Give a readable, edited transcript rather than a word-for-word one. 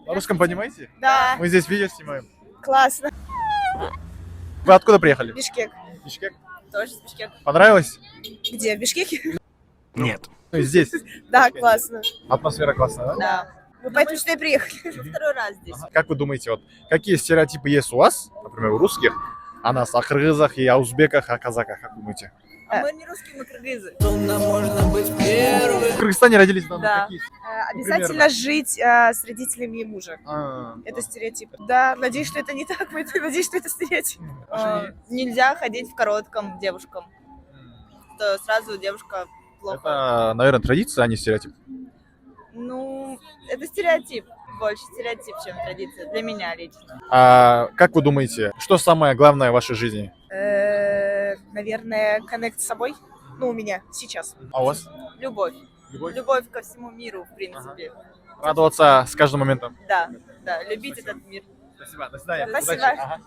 На русском понимаете? Да. Мы здесь видео снимаем. Классно. Вы откуда приехали? Бишкек. Бишкек. Тоже с Бишкек. Понравилось? Где? В Бишкеке? Нет. Ну, здесь. Да, классно. Атмосфера классная, да? Да. Вы поэтому сюда и приехали. Второй раз здесь. Ага. Как вы думаете, вот какие стереотипы есть у вас, например, у русских, о нас, о кыргызах и о узбеках, о казаках, как думаете? А мы не русские, мы кыргызы. В Кыргызстане родились, да? Да. Какие? Обязательно жить с родителями мужа. А, Это стереотип. Да, надеюсь, что это не так. Надеюсь, что это стереотип. Нельзя ходить в коротком девушкам. То сразу девушка плохо. Это, наверное, традиция, а не стереотип. Ну, это стереотип. Больше стереотип, чем традиция. Для меня лично. А как вы думаете, что самое главное в вашей жизни? Наверное, коннект с собой. Ну, у меня сейчас. А у вас? Любовь. Любовь? Любовь ко всему миру, в принципе. Радоваться с каждым моментом. Да, да. Любить этот мир. Спасибо, до свидания. Спасибо. Удачи. Ага.